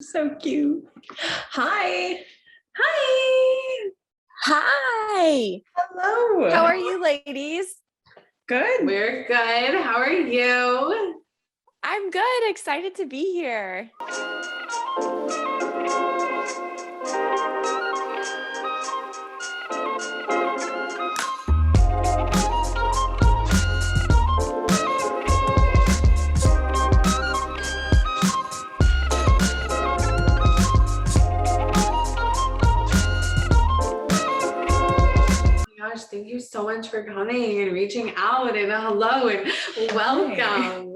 So cute. Hi. Hi. Hi. Hello. How are you, ladies? Good. We're good. How are you? I'm good. Excited to be here. Gosh, thank you so much for coming and reaching out and hello and welcome.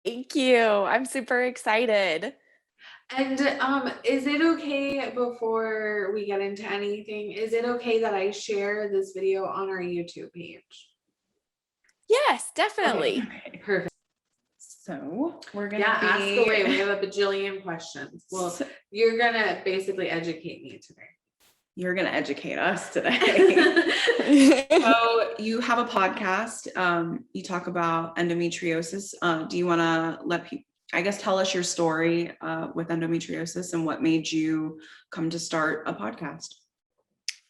Thank you. I'm super excited. And is it okay before we get into anything, is it okay that I share this video on our YouTube page? Yes, definitely. Okay. Perfect. So we're gonna ask away. We have a bajillion questions. Well, you're gonna basically educate me today. You're gonna educate us today. So you have a podcast. You talk about endometriosis. Do you want to let people, I guess, tell us your story with endometriosis and what made you come to start a podcast?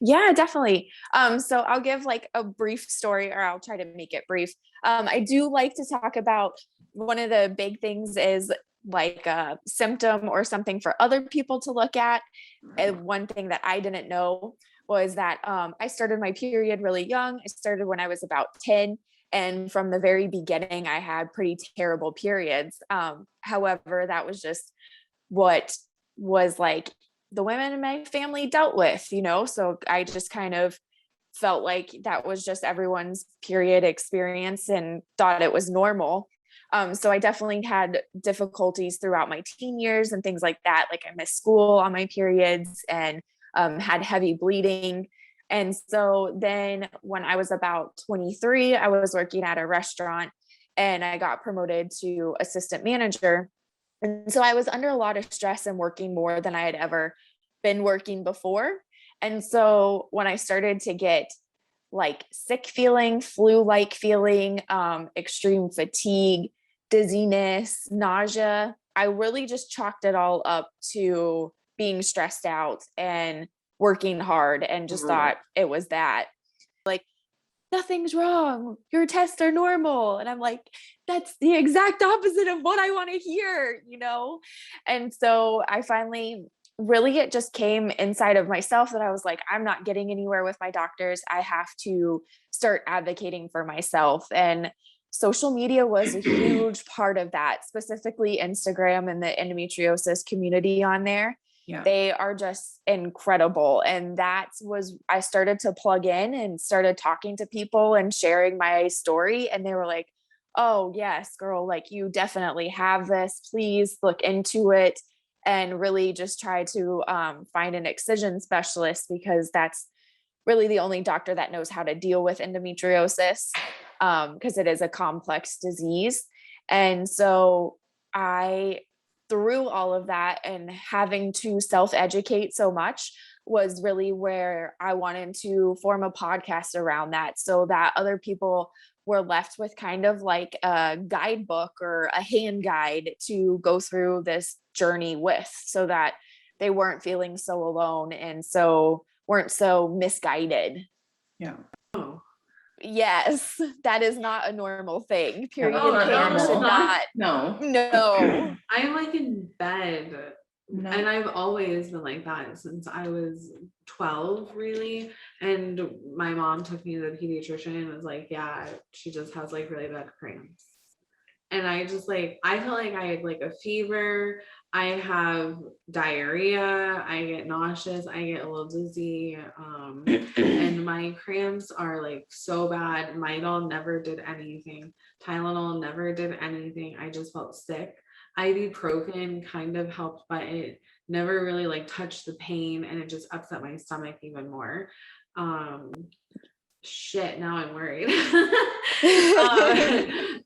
Yeah, definitely. So I'll give like a brief story, or I'll try to make it brief. I do like to talk about one of the big things is like a symptom or something for other people to look at. And one thing that I didn't know was that I started my period really young. I started when I was about 10. And from the very beginning, I had pretty terrible periods. However, that was just what was like the women in my family dealt with, so I just kind of felt like that was just everyone's period experience and thought it was normal. So I definitely had difficulties throughout my teen years and things like that. Like I missed school on my periods and had heavy bleeding. And so then when I was about 23, I was working at a restaurant and I got promoted to assistant manager. And so I was under a lot of stress and working more than I had ever been working before. And so when I started to get like sick feeling, flu-like feeling, extreme fatigue, dizziness, nausea, I really just chalked it all up to being stressed out and working hard and just thought it was that. Like, nothing's wrong. Your tests are normal. And I'm like, that's the exact opposite of what I want to hear, And so I finally really, it just came inside of myself that I was like, I'm not getting anywhere with my doctors. I have to start advocating for myself. And social media was a huge part of that, specifically Instagram and the endometriosis community on there. Yeah. They are just incredible. And I started to plug in and started talking to people and sharing my story. And they were like, oh yes, girl, like you definitely have this, please look into it. And really just try to find an excision specialist, because that's really the only doctor that knows how to deal with endometriosis, because it is a complex disease. And so through all of that and having to self-educate so much was really where I wanted to form a podcast around that, so that other people were left with kind of like a guidebook or a hand guide to go through this journey with, so that they weren't feeling so alone and so weren't so misguided. Yeah. Yes, that is not a normal thing. Period pain should not. No. I'm like in bed. No. And I've always been like that since I was 12, really. And my mom took me to the pediatrician and was like, yeah, she just has like really bad cramps. And I just like, I felt like I had like a fever. I have diarrhea. I get nauseous. I get a little dizzy. And my cramps are like so bad. Midol never did anything. Tylenol never did anything. I just felt sick. Ibuprofen kind of helped, but it never really like touched the pain, and it just upset my stomach even more. Shit, now I'm worried.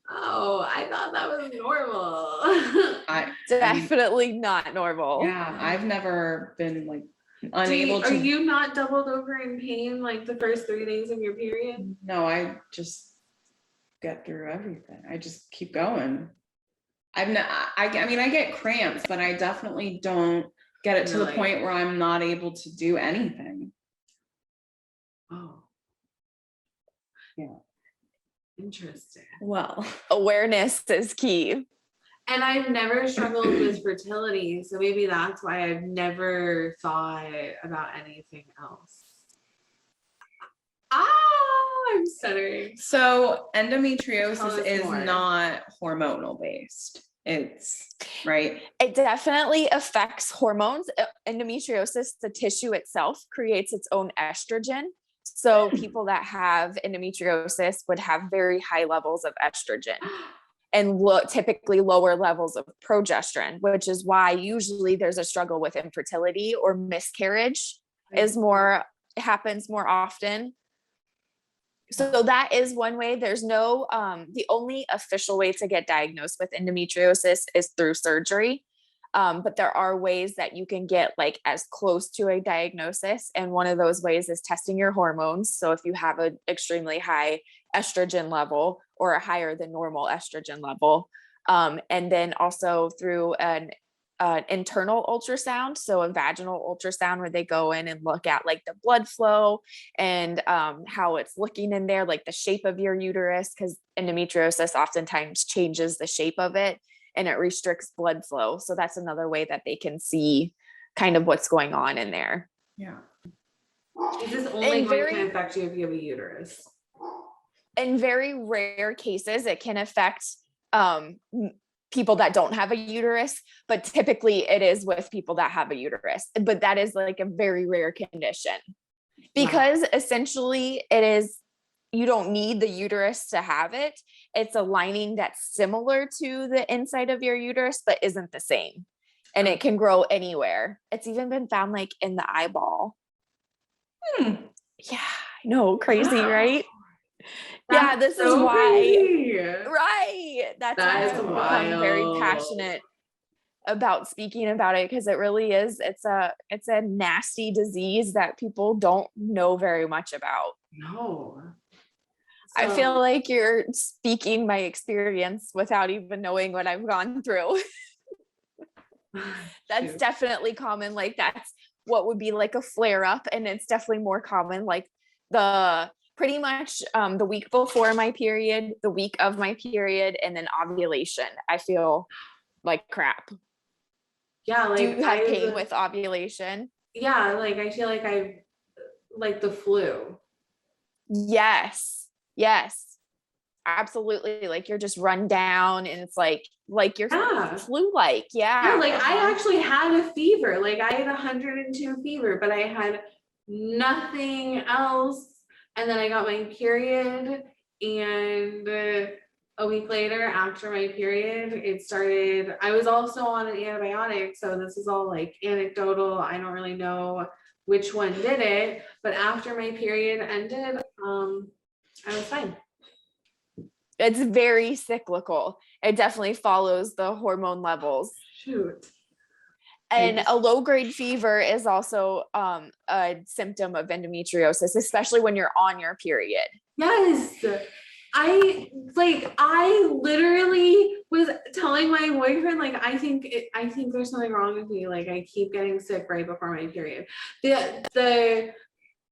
Oh, I thought that was normal. Definitely not normal. Yeah, I've never been like unable to. Are you not doubled over in pain like the first 3 days of your period? No, I just get through everything. I just keep going. I mean, I get cramps, but I definitely don't get it to the Really? point where I'm not able to do anything. Oh. Yeah. Interesting. Well, Awareness is key. And I've never struggled with fertility, so maybe that's why I've never thought about anything else. I'm stuttering. so Tell endometriosis us is more. not hormonal based. It's right. It definitely affects hormones. Endometriosis, the tissue itself, creates its own estrogen. So people that have endometriosis would have very high levels of estrogen and typically lower levels of progesterone, which is why usually there's a struggle with infertility or miscarriage happens more often. So that is one way. There's no, the only official way to get diagnosed with endometriosis is through surgery. But there are ways that you can get like as close to a diagnosis. And one of those ways is testing your hormones. So if you have an extremely high estrogen level or a higher than normal estrogen level, and then also through an internal ultrasound, so a vaginal ultrasound where they go in and look at like the blood flow and how it's looking in there, like the shape of your uterus, because endometriosis oftentimes changes the shape of it and it restricts blood flow. So that's another way that they can see kind of what's going on in there. Yeah. Is this only going to affect you if you have a uterus? In very rare cases, it can affect people that don't have a uterus, but typically it is with people that have a uterus. But that is like a very rare condition because essentially it is, you don't need the uterus to have it. It's a lining that's similar to the inside of your uterus, but isn't the same. And it can grow anywhere. It's even been found like in the eyeball. Yeah, I know, crazy, right? Yeah, this is why. Crazy. Right. That's why I've become very passionate about speaking about it, because it really is, it's a nasty disease that people don't know very much about. No. I feel like you're speaking my experience without even knowing what I've gone through. That's definitely common. Like that's what would be like a flare up. And it's definitely more common, like pretty much the week before my period, the week of my period, and then ovulation. I feel like crap. Yeah. Like, do you have pain with ovulation? Yeah. Like I feel like I like the flu. Yes. Absolutely. Like you're just run down and it's like you're flu-like. Yeah. Yeah. Like I actually had a fever. Like I had 102 fever, but I had nothing else. And then I got my period, and a week later after my period, it started. I was also on an antibiotic. So this is all like anecdotal. I don't really know which one did it, but after my period ended, I was fine. It's very cyclical. It definitely follows the hormone levels. Shoot. And a low-grade fever is also a symptom of endometriosis, especially when you're on your period. Yes. I literally was telling my boyfriend, like, I think there's something wrong with me. Like I keep getting sick right before my period. The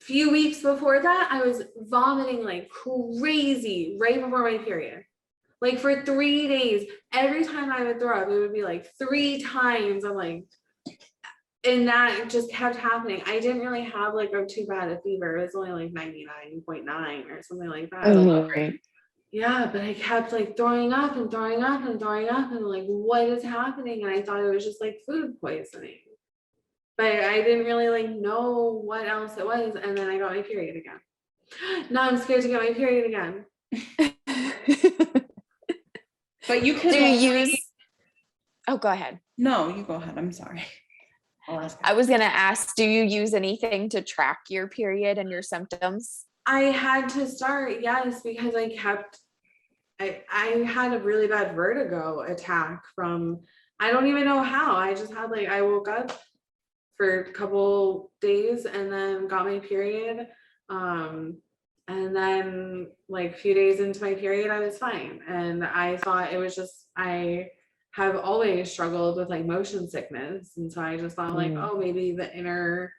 few weeks before that, I was vomiting like crazy right before my period. Like for 3 days, every time I would throw up, it would be like 3 times. I'm like, and that just kept happening. I didn't really have like too bad a fever. It was only like 99.9 or something like that. Mm-hmm. Yeah, but I kept like throwing up and like, what is happening? And I thought it was just like food poisoning. But I didn't really like know what else it was. And then I got my period again. Now I'm scared to get my period again. But you could oh, go ahead. No, you go ahead. I'm sorry. I was going to ask, do you use anything to track your period and your symptoms? I had to start, yes, because I had a really bad vertigo attack from, I don't even know how. I just had I woke up for a couple days and then got my period. And then like a few days into my period, I was fine. And I thought it was just, I have always struggled with like motion sickness. And so I just thought like, oh, maybe the inner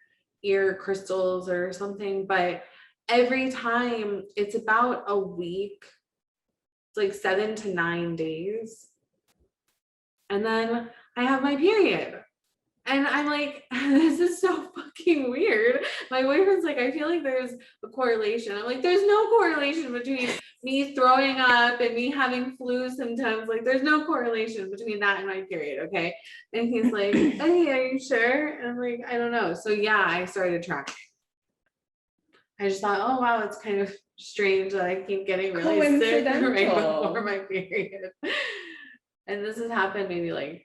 ear crystals or something. But every time it's about a week, it's like 7 to 9 days. And then I have my period. And I'm like, this is so fucking weird. My boyfriend's like, I feel like there's a correlation. I'm like, there's no correlation between me throwing up and me having flu symptoms. Like, there's no correlation between that and my period. Okay. And he's like, hey, are you sure? And I'm like, I don't know. So yeah, I started tracking. I just thought, oh wow, it's kind of strange that I keep getting really sick right before my period. And this has happened maybe like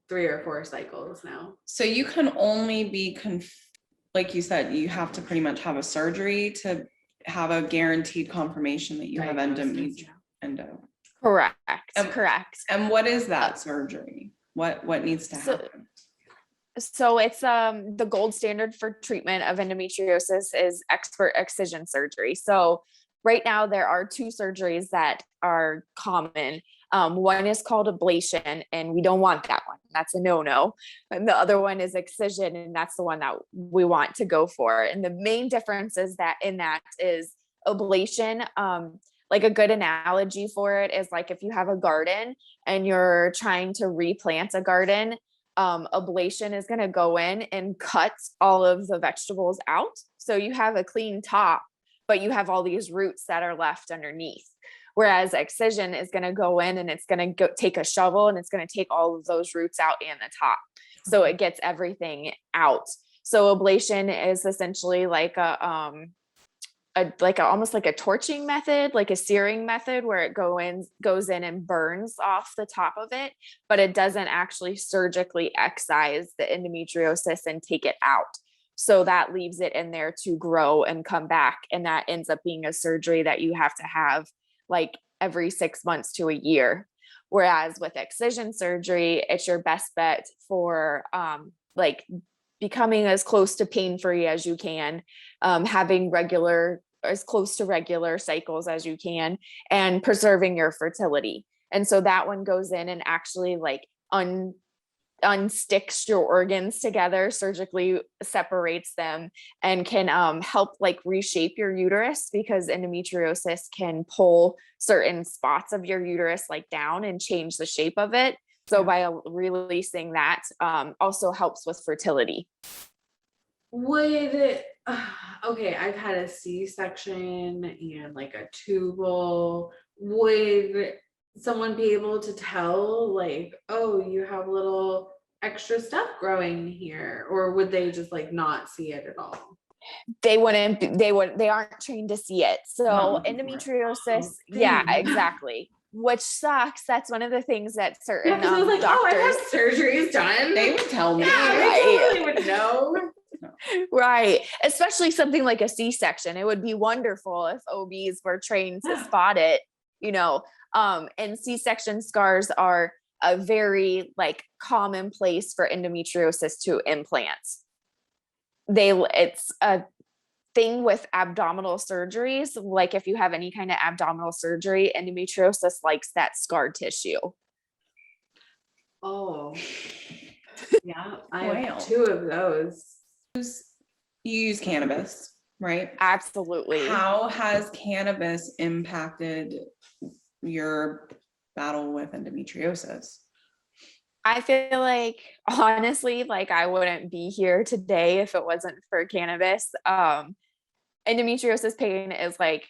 3 or 4 cycles now. So you can only be like you said, you have to pretty much have a surgery to have a guaranteed confirmation that you have endo. Correct. Correct. And what is that surgery? What needs to happen? So it's the gold standard for treatment of endometriosis is expert excision surgery. So right now there are 2 surgeries that are common. One is called ablation, and we don't want that one. That's a no-no. And the other one is excision, and that's the one that we want to go for. And the main difference is that is ablation. Like a good analogy for it is like if you have a garden and you're trying to replant a garden, ablation is going to go in and cut all of the vegetables out. So you have a clean top, but you have all these roots that are left underneath. Whereas excision is going to go in and it's going to take a shovel and it's going to take all of those roots out and the top. So it gets everything out. So ablation is essentially like almost like a torching method, like a searing method where it goes in and burns off the top of it, but it doesn't actually surgically excise the endometriosis and take it out. So that leaves it in there to grow and come back. And that ends up being a surgery that you have to have like every 6 months to a year. Whereas with excision surgery, it's your best bet for like becoming as close to pain-free as you can, having as close to regular cycles as you can, and preserving your fertility. And so that one goes in and actually like unsticks your organs together, surgically separates them, and can help like reshape your uterus, because endometriosis can pull certain spots of your uterus like down and change the shape of it. So by releasing that, also helps with fertility. Okay, I've had a C-section and like a tubal. Would someone be able to tell like, oh, you have little extra stuff growing here, or would they just like not see it at all? They aren't trained to see it. So endometriosis, exactly. Which sucks. That's one of the things that certain I was like, doctors, I have surgeries done. They would tell me. Yeah, they totally would know. Right. Especially something like a C-section. It would be wonderful if OBs were trained to spot it, and C-section scars are a very like common place for endometriosis to implant. It's a thing with abdominal surgeries. Like if you have any kind of abdominal surgery, endometriosis likes that scar tissue. Oh, yeah. I have 2 of those. You use cannabis, right? Absolutely. How has cannabis impacted your battle with endometriosis? I feel like honestly, like I wouldn't be here today if it wasn't for cannabis. Endometriosis pain is like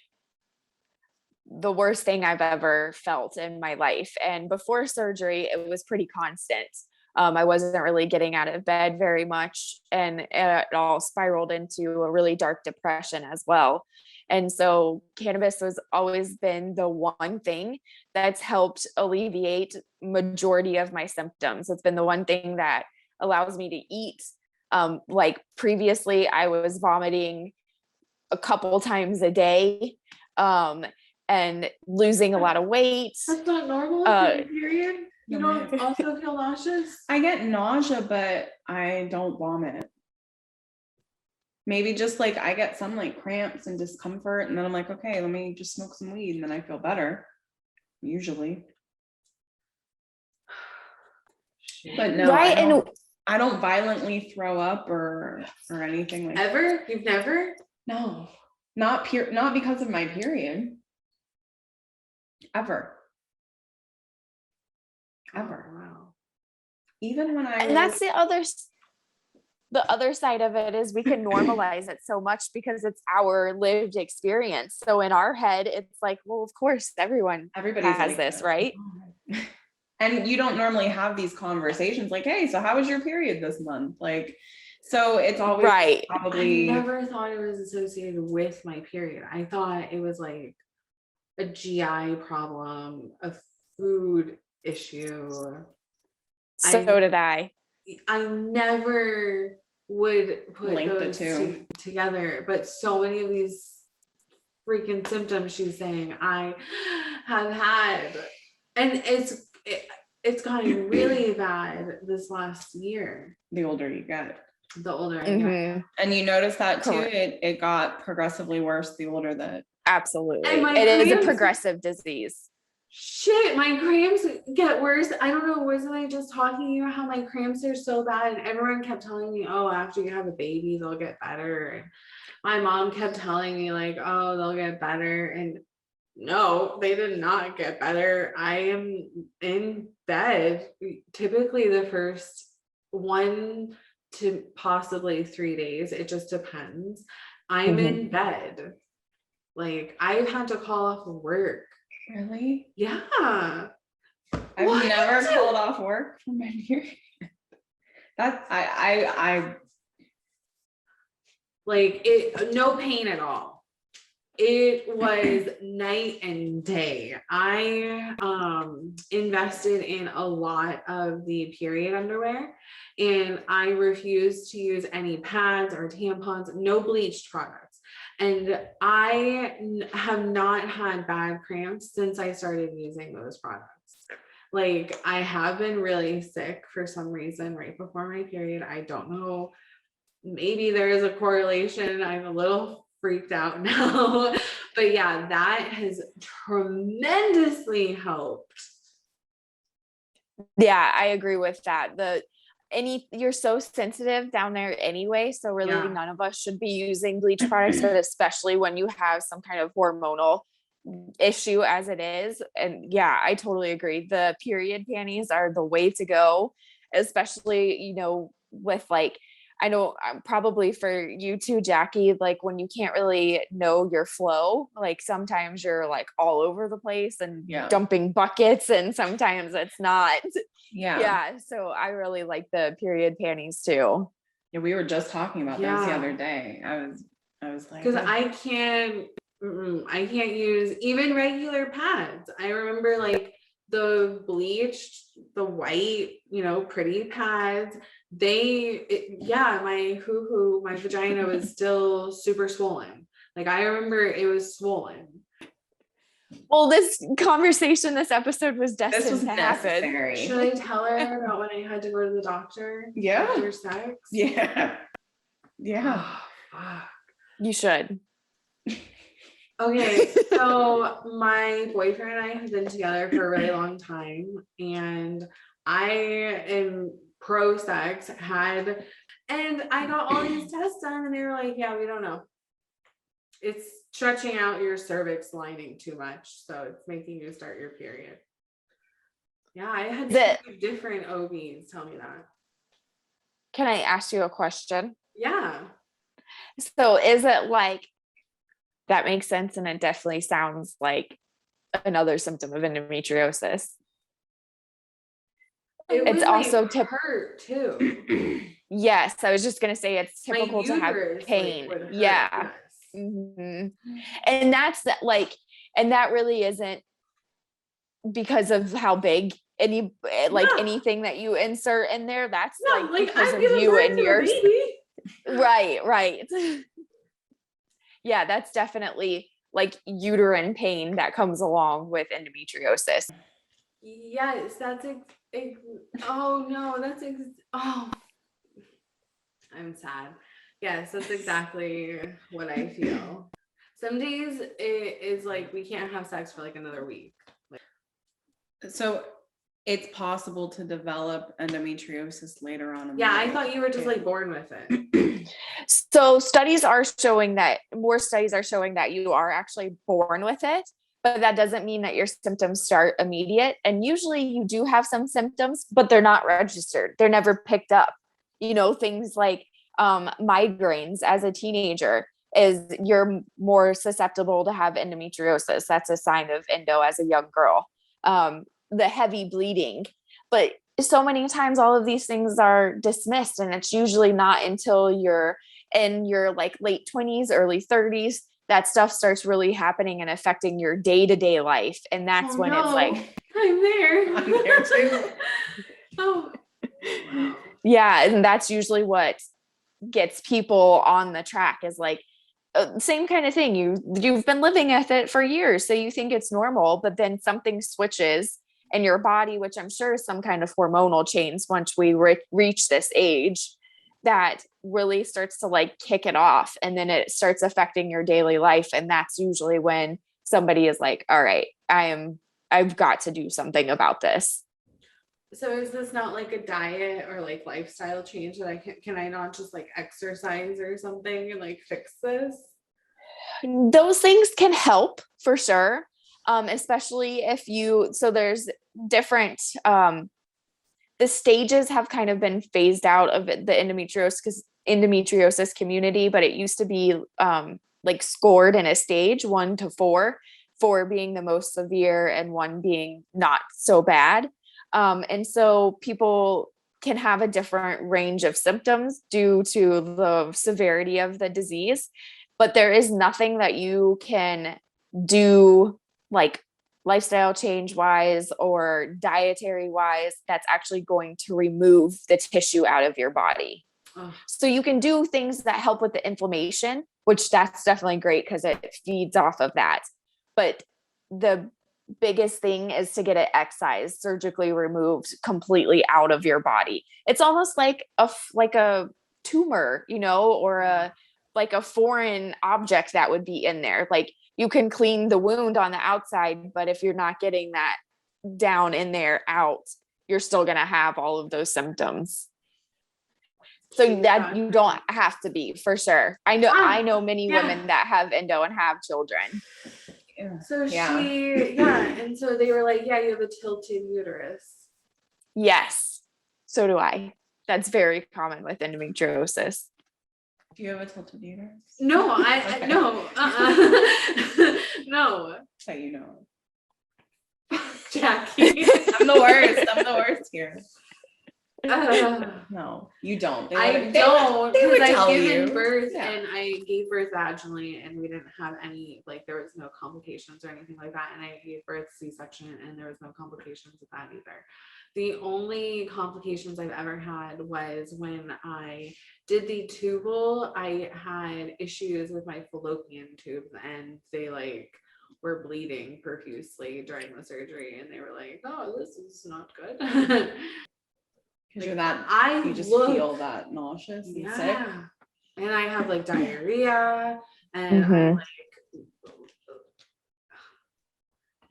the worst thing I've ever felt in my life. And before surgery, it was pretty constant. I wasn't really getting out of bed very much, and it all spiraled into a really dark depression as well. And so cannabis has always been the one thing that's helped alleviate majority of my symptoms. It's been the one thing that allows me to eat. Like previously I was vomiting a couple times a day, and losing a lot of weight. That's not normal for your period. You don't also feel nauseous? I get nausea, but I don't vomit. Maybe just like I get some like cramps and discomfort, and then I'm like, okay, let me just smoke some weed, and then I feel better. Usually. But no, Right, and I don't violently throw up or anything like that. Ever? You've never? No, not because of my period. Ever. Oh, wow. Even when and that's the other side of it is we can normalize it so much because it's our lived experience. So in our head, it's like, well, of course, everybody everybody's has like this, that. right? And you don't normally have these conversations like, hey, so how was your period this month? Like, so it's always Right. probably. I never thought it was associated with my period. I thought it was like a GI problem, a food issue. So did I. I never would put Link the those two. together, but so many of these freaking symptoms she's saying I have had, and it's gotten really bad this last year. The older you get. The older I get. And you notice that too, Correct. it got progressively worse the older that. Absolutely. And my It is a cramps- progressive disease. Shit, my cramps get worse. I don't know, wasn't I just talking about how my cramps are so bad? And everyone kept telling me, oh, after you have a baby, they'll get better. And my mom kept telling me, like, oh, they'll get better. And no, they did not get better. I am in bed typically the first 1 to possibly 3 days. It just depends. I'm in bed. Like, I've had to call off work. Really? Yeah. I've What? never called off work for my period. That's I Like, it, no pain at all. It was night and day. I invested in a lot of the period underwear, and I refused to use any pads or tampons, no bleached products. And I have not had bad cramps since I started using those products. Like, I have been really sick for some reason right before my period. I don't know. Maybe there is a correlation. I'm a little freaked out now. But yeah, that has tremendously helped. Yeah, I agree with that. You're so sensitive down there anyway, so really Yeah. none of us should be using bleach products, but especially when you have some kind of hormonal issue as it is. And yeah, I totally agree. The period panties are the way to go, especially, with like, I know probably for you too, Jackie, like when you can't really know your flow, like sometimes you're like all over the place and dumping buckets, and sometimes it's not. Yeah. So I really like the period panties too. Yeah, we were just talking about those the other day. I was like, because I can't use even regular pads. I remember like the bleached, the white, pretty pads. My vagina was still super swollen. Like, I remember it was swollen. Well, this episode was destined to happen. Should I tell her about when I had to go to the doctor? Yeah. After sex? Yeah. Yeah. Oh, fuck. You should. Okay, so my boyfriend and I have been together for a really long time, and I am pro sex, and I got all these tests done, and they were like, yeah, we don't know. It's stretching out your cervix lining too much, so it's making you start your period. Yeah, I had 2 different OBs tell me that. Can I ask you a question? Yeah. So is it like, that makes sense, and it definitely sounds like another symptom of endometriosis. It's also hurt too. Yes, I was just gonna say it's typical to have uterus, pain. would hurt, Yeah. yes. And that's and that really isn't because of how big anything that you insert in there. That's because of you and your right. Yeah, that's definitely like uterine pain that comes along with endometriosis. Yes, that's oh no, I'm sad. Yes, that's exactly what I feel. Some days it is like we can't have sex for like another week. So it's possible to develop endometriosis later on in Yeah, I life. thought you were just like born with it. So studies are showing that more studies are showing that you are actually born with it, but that doesn't mean that your symptoms start immediate. And usually you do have some symptoms, but they're not registered. They're never picked up. You know, things like migraines as a teenager is you're more susceptible to have endometriosis. That's a sign of endo as a young girl. The heavy bleeding, but so many times all of these things are dismissed, and it's usually not until you're in your like late 20s, early 30s that stuff starts really happening and affecting your day-to-day life. And that's when it's like, I'm there. I'm there too. Oh, wow. yeah, and that's usually what gets people on the track is like same kind of thing. You've been living with it for years, so you think it's normal, but then something switches in your body, which I'm sure is some kind of hormonal change once we reach this age that really starts to like kick it off, and then it starts affecting your daily life. And that's usually when somebody is like, all right, I've got to do something about this. So is this not like a diet or like lifestyle change that can I not just like exercise or something and like fix this? Those things can help for sure. Especially if so there's different, the stages have kind of been phased out of the endometriosis community, but it used to be like scored in a stage 1 to 4, 4 being the most severe and 1 being not so bad. And so people can have a different range of symptoms due to the severity of the disease, but there is nothing that you can do like lifestyle change wise or dietary wise that's actually going to remove the tissue out of your body. Oh. So you can do things that help with the inflammation, which that's definitely great because it feeds off of that. But the biggest thing is to get it excised, surgically removed completely out of your body. It's almost like a tumor, you know, or a foreign object that would be in there. Like you can clean the wound on the outside, but if you're not getting that down in there out, you're still going to have all of those symptoms. So that you don't have to be, for sure. I know many women that have endo and have children. So and so they were like, yeah, you have a tilted uterus. Yes, so do I. That's very common with endometriosis. Do you have a tilted uterus? No, no, no. So you know, Jackie. I'm the worst here. No, you don't. They would tell you. Birth, and I gave birth vaginally, and we didn't have any, like, there was no complications or anything like that. And I gave birth C-section, and there was no complications with that either. The only complications I've ever had was when I did the tubal. I had issues with my fallopian tubes, and they were bleeding profusely during the surgery, and they were like, "Oh, this is not good." Because you just feel that nauseous and sick. And I have diarrhea, and Mm-hmm.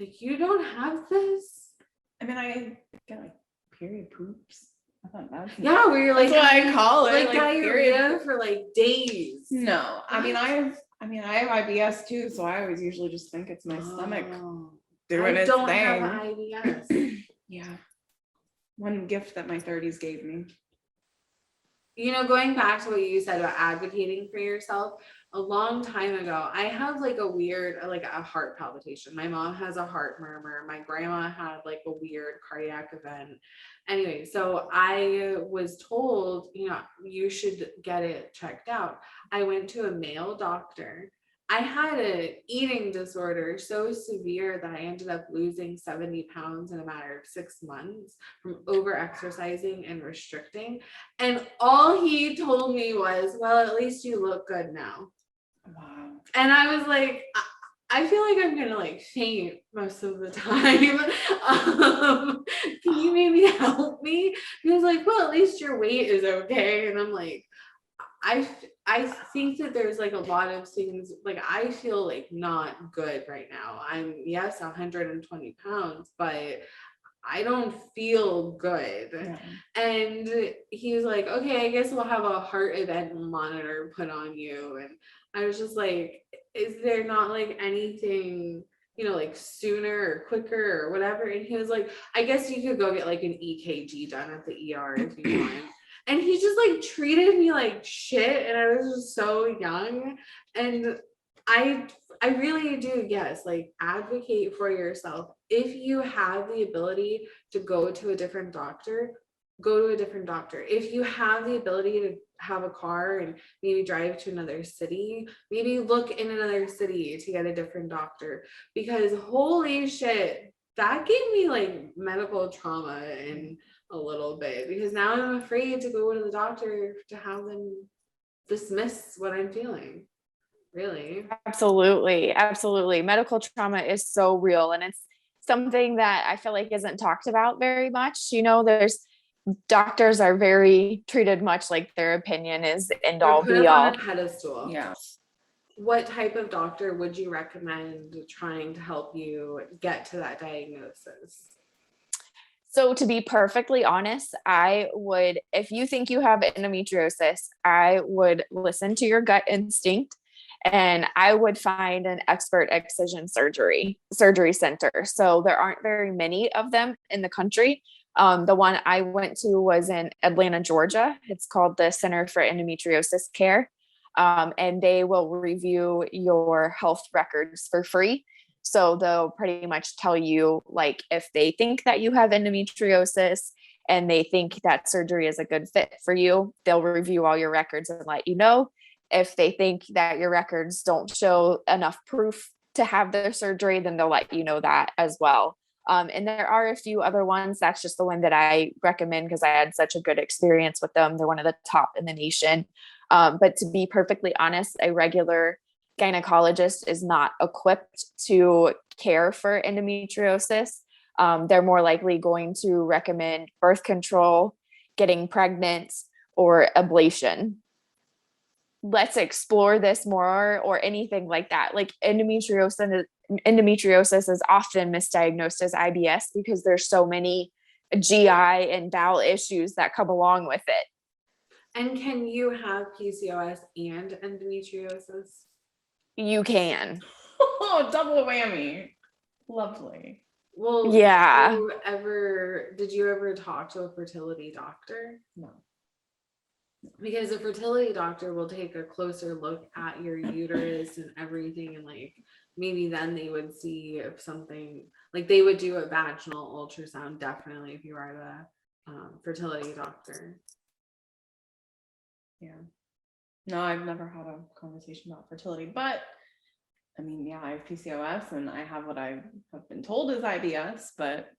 I'm you don't have this. I mean, I get period poops. I thought that's where you're that's what I call it. Diarrhea for days. No, I mean I have IBS too, so I always usually just think it's my stomach doing its thing. I don't have IBS. Yeah. One gift that my 30s gave me. Going back to what you said about advocating for yourself, a long time ago, I have a weird, a heart palpitation. My mom has a heart murmur. My grandma had a weird cardiac event. Anyway, so I was told, you should get it checked out. I went to a male doctor. I had an eating disorder so severe that I ended up losing 70 pounds in a matter of 6 months from over exercising and restricting. And all he told me was, well, at least you look good now. Wow. And I was like, I feel like I'm going to faint most of the time. Can you maybe help me? He was like, well, at least your weight is okay. And I'm like, I think that there's a lot of things, I feel not good right now. I'm 120 pounds, but I don't feel good. Yeah. And he was like, okay, I guess we'll have a heart event monitor put on you. And I was just like, is there not like anything, like sooner or quicker or whatever? And he was like, I guess you could go get like an EKG done at the ER if you want. And he just like treated me like shit. And I was just so young. And I really do, yes, like advocate for yourself. If you have the ability to go to a different doctor, go to a different doctor. If you have the ability to have a car and maybe drive to another city, maybe look in another city to get a different doctor, because holy shit, that gave me like medical trauma in a little bit, because now I'm afraid to go to the doctor to have them dismiss what I'm feeling. Really? Absolutely. Medical trauma is so real, and it's something that I feel like isn't talked about very much. There's doctors are very treated much like their opinion is end all Put be up all. on a pedestal. Yeah. What type of doctor would you recommend trying to help you get to that diagnosis? So to be perfectly honest, I would, if you think you have endometriosis, I would listen to your gut instinct, and I would find an expert excision surgery center. So there aren't very many of them in the country. The one I went to was in Atlanta, Georgia. It's called the Center for Endometriosis Care. And they will review your health records for free. So they'll pretty much tell you, like, if they think that you have endometriosis and they think that surgery is a good fit for you, they'll review all your records and let you know. If they think that your records don't show enough proof to have the surgery, then they'll let you know that as well. And there are a few other ones. That's just the one that I recommend because I had such a good experience with them. They're one of the top in the nation. But to be perfectly honest, a regular gynecologist is not equipped to care for endometriosis. They're more likely going to recommend birth control, getting pregnant, or ablation. Let's explore this more, or anything like that. Like endometriosis is often misdiagnosed as IBS because there's so many GI and bowel issues that come along with it. And can you have PCOS and endometriosis? You can. Oh, double whammy. Lovely. Well, Yeah. did you ever talk to a fertility doctor? No. Because a fertility doctor will take a closer look at your uterus and everything, and like maybe then they would see if something, like they would do a vaginal ultrasound, definitely, if you are at a fertility doctor. Yeah. No, I've never had a conversation about fertility, but I mean, yeah, I have PCOS and I have what I have been told is IBS, but.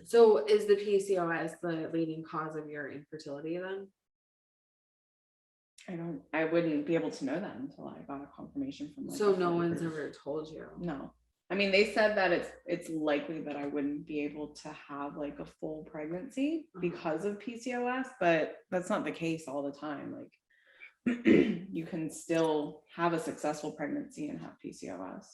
So is the PCOS the leading cause of your infertility then? I wouldn't be able to know that until I got a confirmation from. So no one's ever told you? No. I mean, they said that it's likely that I wouldn't be able to have like a full pregnancy because of PCOS, but that's not the case all the time. Like you can still have a successful pregnancy and have PCOS.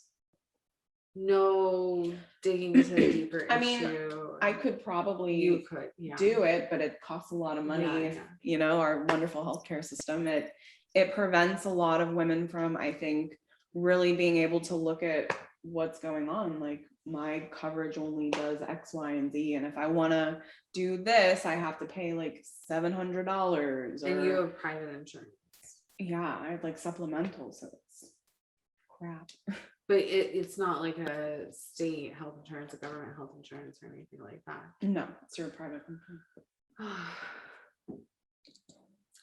No digging into the deeper I mean, issue. I could probably yeah. do it, but it costs a lot of money. Yeah. Our wonderful healthcare system, it prevents a lot of women from, I think, really being able to look at what's going on. Like my coverage only does X, Y, and Z. And if I want to do this, I have to pay like $700. And you have private insurance. Yeah, I have like supplemental, so it's crap. But it's not like a state health insurance, a government health insurance, or anything like that. No, it's your private company.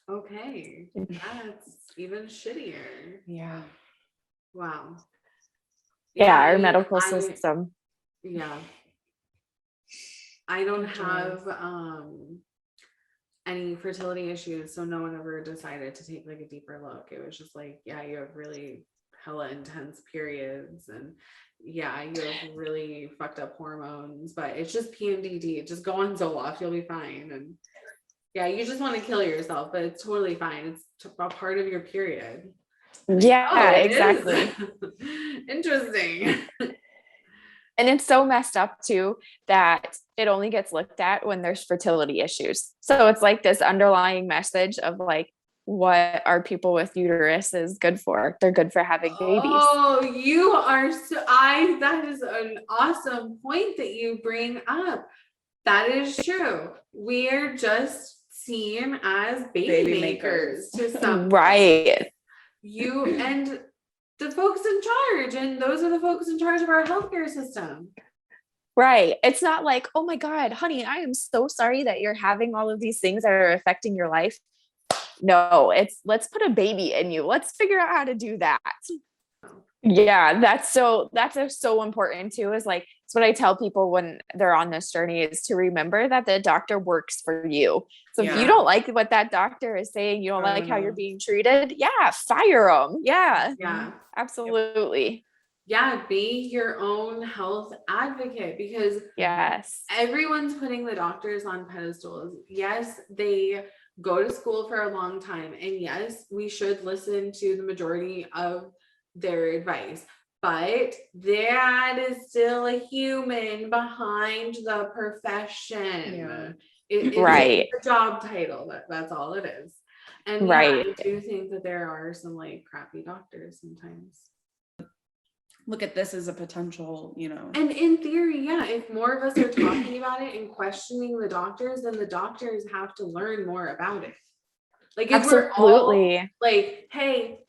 Okay, that's even shittier. Yeah. Wow. Yeah, our medical system. Yeah. I don't have any fertility issues, so no one ever decided to take like a deeper look. It was just like, yeah, you have really hella intense periods, and yeah, you have really fucked up hormones, but it's just PMDD. Just go on Zoloft, you'll be fine. And yeah, you just want to kill yourself, but it's totally fine. It's a part of your period. Yeah, exactly. Interesting. And it's so messed up too that it only gets looked at when there's fertility issues. So it's like this underlying message of like, what are people with uteruses good for? They're good for having babies. Oh, you are that is an awesome point that you bring up. That is true. We're just seen as baby makers to some right. You and the folks in charge, and those are the folks in charge of our healthcare system. Right. It's not like, oh my God, honey, I am so sorry that you're having all of these things that are affecting your life. No, it's let's put a baby in you. Let's figure out how to do that. Yeah, that's so important too, is like, it's what I tell people when they're on this journey, is to remember that the doctor works for you. So if you don't like what that doctor is saying, you don't like how you're being treated, fire them. Yeah, absolutely. Yeah, be your own health advocate, because yes, everyone's putting the doctors on pedestals. Yes, they go to school for a long time, and yes, we should listen to the majority of their advice, but that is still a human behind the profession. It is a job title. That's all it is. And I do think that there are some like crappy doctors sometimes. Look at this as a potential, And in theory, if more of us are talking about it and questioning the doctors, then the doctors have to learn more about it. Like if we're all like, hey,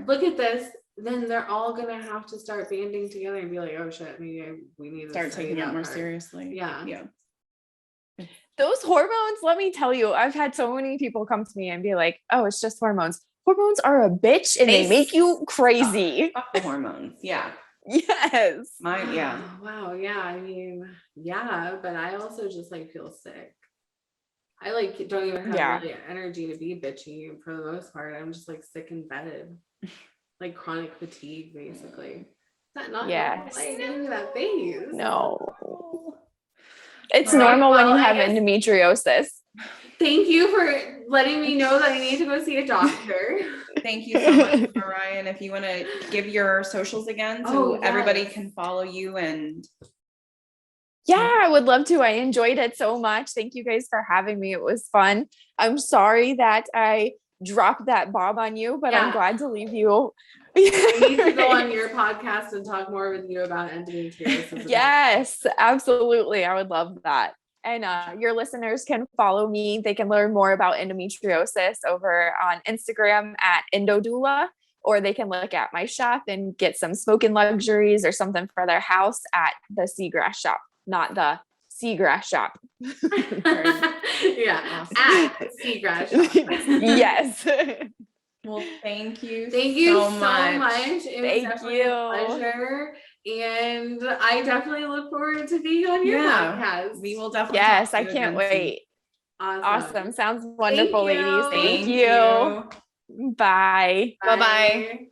look at this, then they're all gonna have to start banding together and be like, oh shit, maybe we need to start taking it more seriously. Yeah. Those hormones, let me tell you, I've had so many people come to me and be like, oh, it's just hormones. Hormones are a bitch and they make you crazy. Fuck the hormones. Yeah. Yes. Wow. Yeah. I mean, but I also just like feel sick. I like don't even have really energy to be bitchy for the most part. I'm just like sick in bed, like chronic fatigue, basically. Is that not normal? Like, give me that face. No. It's normal when you have endometriosis. Thank you for letting me know that I need to go see a doctor. Thank you so much, Mariah. And if you want to give your socials again, so everybody can follow you. And I would love to. I enjoyed it so much. Thank you guys for having me. It was fun. I'm sorry that I dropped that bomb on you, but I'm glad to leave you. I need to go on your podcast and talk more with you about endometriosis. Yes, absolutely. I would love that. And your listeners can follow me. They can learn more about endometriosis over on Instagram at endodoula, or they can look at my shop and get some smoking luxuries or something for their house at the Seagrass Shop, not the Seagrass Shop. Awesome. At Seagrass Shop. Yes. Well, thank you. Thank you so much. It was definitely a pleasure. And I definitely look forward to being on your podcast. We will definitely. Yes, I can't wait. Awesome. Sounds wonderful, ladies. Thank you. Bye. Bye.